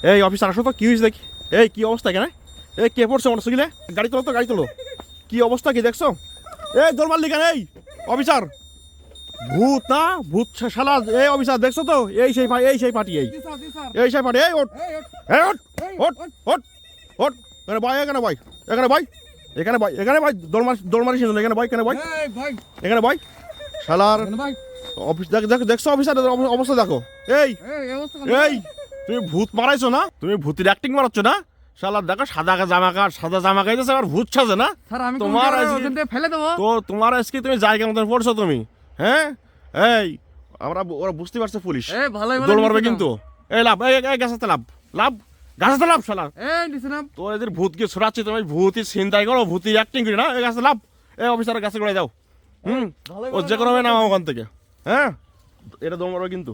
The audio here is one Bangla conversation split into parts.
এই অফিসার আসো তো, কি হয়েছে দেখি। এই কি অবস্থা এখানে? এই কে পড়ছে মোটরসাইকেলে? গাড়ি তোলো তো, গাড়ি তোলো। কি অবস্থা কি দেখছো? এই দোল মারলি কেন? এই অফিসার, ভূত না ভূত শালা। এই অফিসার দেখছো তো? এই সেই পার্টি, এই সেই পার্টি। এই ওঠ, এই ওঠ, ওঠ, ওঠ, ওঠ। এখানে বয়, এখানে বয়, এখানে বয়, এখানে বয়, এখানে বয়। দোল মারিস এখানে বয়, এখানে বয়, এখানে বয়। শালার অফিস দেখছো অফিসারের অবস্থা দেখো। এই এই তুমি ভূত মারাইছো না? তুমি ভূতের অ্যাক্টিং মারাচ্ছ না? শালা দেখো সাদা জামা গাইতেছে আর ভূত সাজে না। তোমার ফেলে দেবো তো, তোমার আজকে তুমি জায়গা মতন পড়ছো তুমি। হ্যাঁ, এই ওরা বুঝতে পারছে পুলিশ দৌড় মারবে কিন্তু। এই লাভ, এই গাছাতে লাভ, লাভ গাছাতে লাভ। শালা তো এদের ভূতকে ছড়াচ্ছে, তুমি ভূতের চিন্তাই করো, ভূতের অ্যাক্টিং করি না। এই গাছে লাভ, এই অফিসারের গাছে করে যাও। ও যে কোনো নামাও ওখান থেকে। হ্যাঁ, এটা দৌড় মারবে কিন্তু।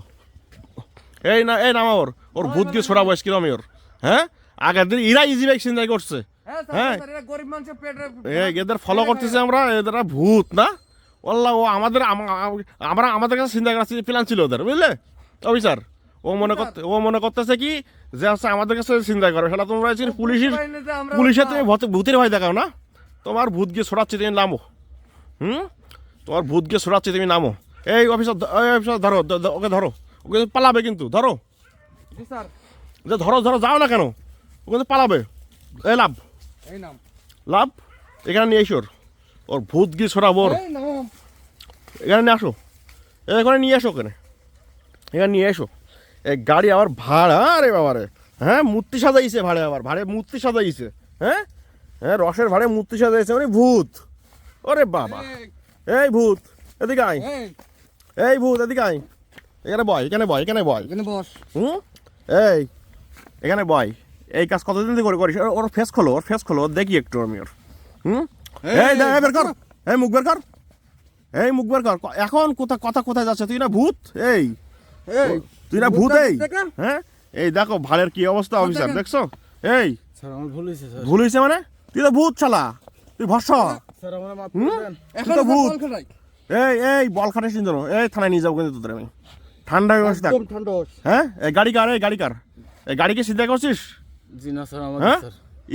এই না, এই নামা ওর ভূতকে ছড়াবো কিরম ওর। হ্যাঁ, আগের দিন ইরা ইজি বাইক চিন্তাই করছে। হ্যাঁ, এদের ফলো করতেছে আমরা, এদের ভূত না। ওল্লা ও আমাদের কাছে চিন্তা করার প্ল্যান ছিল ওদের, বুঝলে অফিসার। ও মনে করতেছে কি যে হচ্ছে আমাদের কাছে চিন্তা করে। সেটা তোমরা পুলিশের তুমি ভূতের ভয় দেখাও না। তোমার ভূত গিয়ে ছড়াচ্ছে, তুমি নামো। তোমার ভূত গিয়ে ছড়াচ্ছে, তুমি নামো। এই অফিসার ধরো, ওকে ধরো, ওকে পালাবে কিন্তু। ধরো ধরো ধরো, যাও না কেন? ওকে পালাবে। এই লাভ, লাভ এখানে নিয়ে এসো। ওর ভূত গিয়ে ছড়াবো। এখানে নিয়ে আসো, এখানে নিয়ে আসো, এখানে নিয়ে এসো। এই গাড়ি আবার ভাড়া রে বাবারে। হ্যাঁ, মূর্তি সাজাইছে ভাড়ে, আবার ভাড়ে মূর্তি সাজাইছে। হ্যাঁ হ্যাঁ, রসের ভাড়ে মূর্তি সাজাইছে মানে ভূত। ওরে বাবা, এই ভূত এদিকে আয়, এই ভূত এদিকে আয়। এখানে বয়, এখানে বয়, এখানে বয়, এই এখানে বয়। এই কাজ কতদিন থেকে করিস? ওর ফেস খোলো, ওর ফেস খোলো, দেখি একটু আমি ওর। এই বের কর, এই মুখ বের কর, এই মুখ বের কর। এখন কথা কোথায় যাচ্ছে? তুই না ভূত, এই তুই না ভূত। এই হ্যাঁ, এই দেখো ভাড়ের কি অবস্থা অফিসার, দেখছো? এই ভুল হয়েছে মানে? তুই তো ভূত শালা, তুই ভস্য, তুই তো ভূত। এই বল খাটে সিন্দর, এই থানায় নিয়ে যাবো কিন্তু তোদের আমি। ঠান্ডা ব্যবস্থা। হ্যাঁ, এই গাড়ি কার, এই গাড়ি কার? এই গাড়িকে চিন্তা করছিস? হ্যাঁ,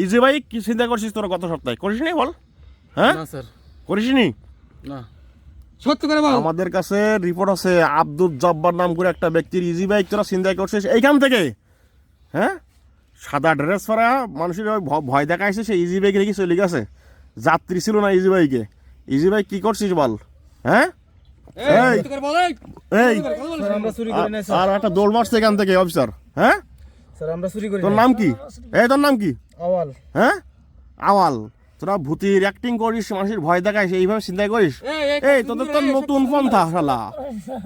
ইজি বাইক কি চিন্তা করছিস তোরা গত সপ্তাহে? করিস নি বল? হ্যাঁ করিস নি? আমাদের কাছে রিপোর্ট আছে, আব্দুল জব্বার নাম করে একটা ব্যক্তির ইজি বাইক তোরা চিন্তা করছিস এইখান থেকে। হ্যাঁ, সাদা ড্রেস পরা মানুষের ভয় দেখাইছে, সে ইজি বাইক রেখে চলে গেছে। যাত্রী ছিল না ইজি বাইকে। ইজি বাইক কি করছিস বল? হ্যাঁ, আর একটা দৌড় মারছে এখান থেকে অফিসার। হ্যাঁ, তোর নাম কি? এই তোর নাম কি? আওয়াল। হ্যাঁ, আওয়াল। তোরা ভূতির অ্যাক্টিং করিস, মানুষের ভয় দেখাইস, এইভাবে চিন্তা করিস। এই তোদের তো নতুন পন্থা শালা।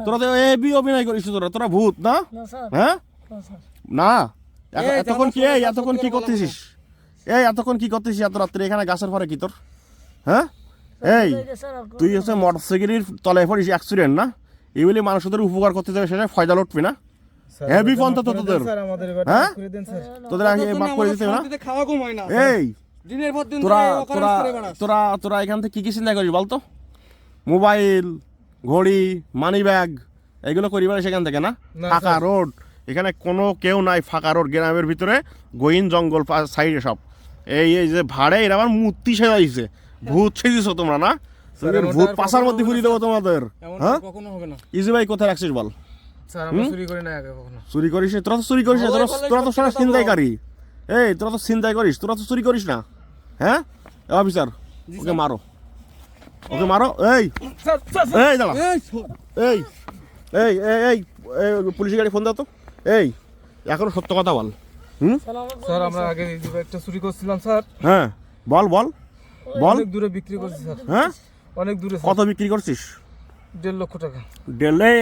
তোরা তো এবি অভিনয় করিস, তোরা ভূত না? হ্যাঁ না, এতক্ষণ কি এতক্ষণ কি করতেছিস? এই এতক্ষণ কি করতেছিস এত রাত্রে এখানে গাছের পরে কি তোর? হ্যাঁ, এই তুই হচ্ছে মোটরসাইকেলের তলায় পড়িস, অ্যাক্সিডেন্ট না? এই বলে মানুষদের উপকার করতে যাবে, সেটা ফয়দা লুটবি না? হেভি পন্থা তো তোদের। হ্যাঁ, তোদের বাক করে দিতে না? এই তোরা এখান থেকে কি চিন্তা করিস বলতো? মোবাইল, ঘড়ি, মানি ব্যাগ এগুলো করি বলে সেখান থেকে না? ফাঁকা রোড, এখানে কোনো কেউ নাই, ফাঁকা রোড, গ্রামের ভিতরে গহীন জঙ্গল সাইডে সব। এই যে ভাড়ে এরা আবার মূর্তি সেজাইছে, ভূত সেজিস তোমরা না? ভূত পাশার মধ্যে ফুরিয়ে দেবো তোমাদের। হ্যাঁ, ইজি ভাই কোথায় রাখছিস বল? চুরি করিস? তোরা তো চুরি করিস না, তোরা তো সারা ছিনতাইকারী। এই তোরা তো ছিনতাই করিস, তোরা তো চুরি করিস না। হ্যাঁ অফিসার, ওকে মারো, ওকে মারো। এই এই দাঁড়া, এই এই এই পুলিশের গাড়ি ফোন দাও তো। এই এখন সত্য কথা বল। স্যার, আমরা আগে একটা চুরি করছিলাম স্যার। হ্যাঁ, বল বল বল। অনেক দূরে বিক্রি করছি স্যার। হ্যাঁ, অনেক দূরে। কত বিক্রি করছিস? 1.5 লক্ষ টাকা।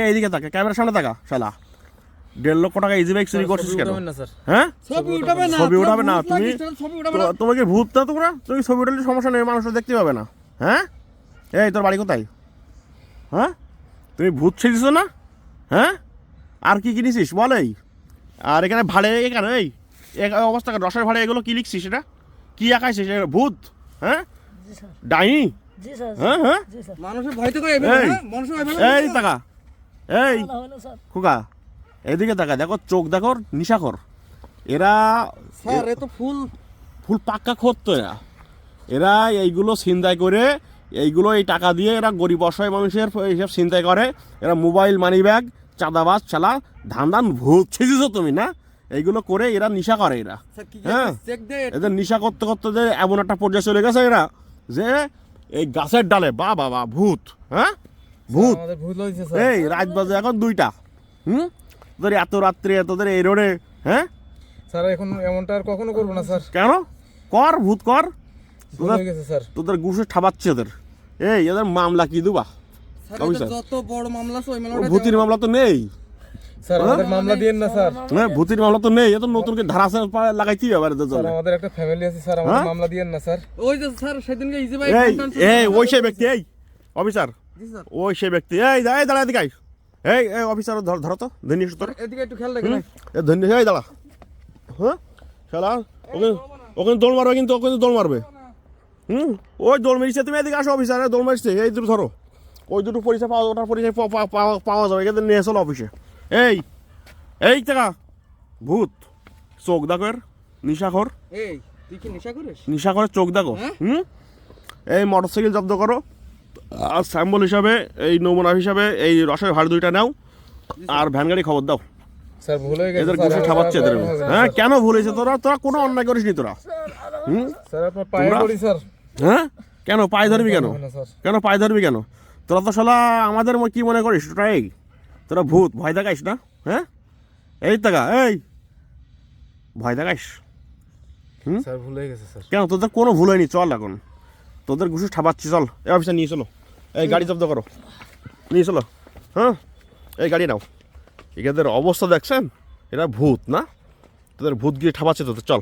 এইদিকে তাকা, ক্যামেরার সামনে তাকা শালা। 1.5 লক্ষ টাকা ইজি বাইক চুরি করছিস কেন? হ্যাঁ, ছবি উঠাবে না তুমি? তোমাকে ভূত না তোমরা? তুমি ছবি উঠালে সমস্যা নেই, মানুষ দেখতে পাবে না। হ্যাঁ, এই তোর বাড়ি কোথায়? হ্যাঁ, তুমি ভূত ছেড়েছো না? হ্যাঁ, আর কি কিনেছিস বল? এই আর এখানে ভাড়ে কেন? এই অবস্থা রসের ভাড়ে এগুলো কি লিখছিস? এটা কি আঁকাইছিস? ভূত? হ্যাঁ, ডাইনি? হ্যাঁ হ্যাঁ, এই টাকা, এই খোকা এদিকে তাকা, দেখো চোখ দেখো, নিশাখর। এরা স্যার এ তো ফুল ফুল পাক্কা করতো এরা এইগুলো ছিনতাই করে এইগুলো এই টাকা দিয়ে এরা গরিব অসহায় মানুষের এইসব ছিনতাই করে। এরা মোবাইল মানি ব্যাগ চাঁদাবাজ চালা ধান ভূত ছেঁচেছো তুমি না, এইগুলো করে এরা নেশা করে এরা। স্যার কি হ্যাঁ চেক দে এদের নেশা করতে করতে যে এমন একটা পর্যায়ে চলে গেছে এরা যে এই গাছের ডালে বা ভূত, হ্যাঁ ভূত। আমাদের ভুল হয়েছে স্যার। এই রাত বাজে এখন 2টা, তোদের এত রাত্রে তোদের এই রোডে, হ্যাঁ স্যার এখন এমনটা আর কখনো করবো না স্যার। কেন কর ভূত কর, ভুল হয়ে গেছে স্যার। তোদের ঘুষে ঠাবাচ্ছে এদের। এই এদের মামলা কি দুবা? Sir officer. যত বড় মামলা আছে ওই মামলাটা ভূতির মামলা তো নেই, স্যার আমাদের মামলা দিয়েন না স্যার। হ্যাঁ ভূতির মামলা তো নেই, এত নতুন করে ধারাসে লাগাইতে হবে এদের স্যার জন্য। আমাদের একটা ফ্যামিলি আছে স্যার, আমাদের হ্যাঁ? মামলা দিয়েন না স্যার। ওই যে স্যার সেদিনকে ইজি ভাই এই এই ওই সেই ব্যক্তি, এই অফিসার জি স্যার ওই সেই ব্যক্তি, এই দাঁড়া এদিকে আয়। এই অফিসার ধরো তো ধনী তোর এদিকে একটু খেয়াল রাখেন ধনী, এই দাঁড়া, হ্যাঁ শালা ওকে ওখানে দৌড় মারবে, কিন্তু ওখানে দৌড় মারবে। ওই দৌড় মেরেছে, তুমি এদিকে আসো অফিসার, দৌড় মারছে এই দুটো ধরো, ওই দুটো পরিচয় পাওয়া, ওটার পরিচয় পাওয়া যাবে, এখানে নিয়ে চলো অফিসে। এই টাকা ভূত চোখ দেখো এর, নিশাখর এই তুই কি নেশা করিস নিশাখরের চোখ দেখো। এই মোটরসাইকেল জব্দ করো, আর স্যাম্বল হিসাবে এই নমুনা হিসাবে এই রসের ভাড় 2টা নাও, আর ভ্যান গাড়ি খবর দাও। স্যার ভুল হয়ে গেছে এদের স্যার। ঘুষে ঠাবাচ্ছে এদের। হ্যাঁ কেন ভুল হয়েছে তোরা? তোরা কোনো অন্যায় করিস নি তোরা। স্যার আপনার পায়ে তোমরা- পড়ি স্যার। হ্যাঁ কেন পায়ে ধরবি কেন? না স্যার। কেন পায়ে ধরবি কেন? তোরা তো শালা আমাদের কি মনে করিস তোরা? এই তোরা ভূত ভয় দেখাইস না? হ্যাঁ এই টাকা এই ভয় দেখাইস স্যার ভুল হয়ে গেছে স্যার। কেন? তোদের কোনো ভুল হয়নি, চল এখন তোদের ঘুষে ঠাবাচ্ছি, চল এই অফিসে নিয়ে চলো, এই গাড়ি জব্দ করো, নিয়ে চলো। হ্যাঁ এই গাড়ি নাও। এদের অবস্থা দেখছেন, এরা ভূত না, তোদের ভূত গিয়ে ঠাবাচ্ছে তোদের, চল।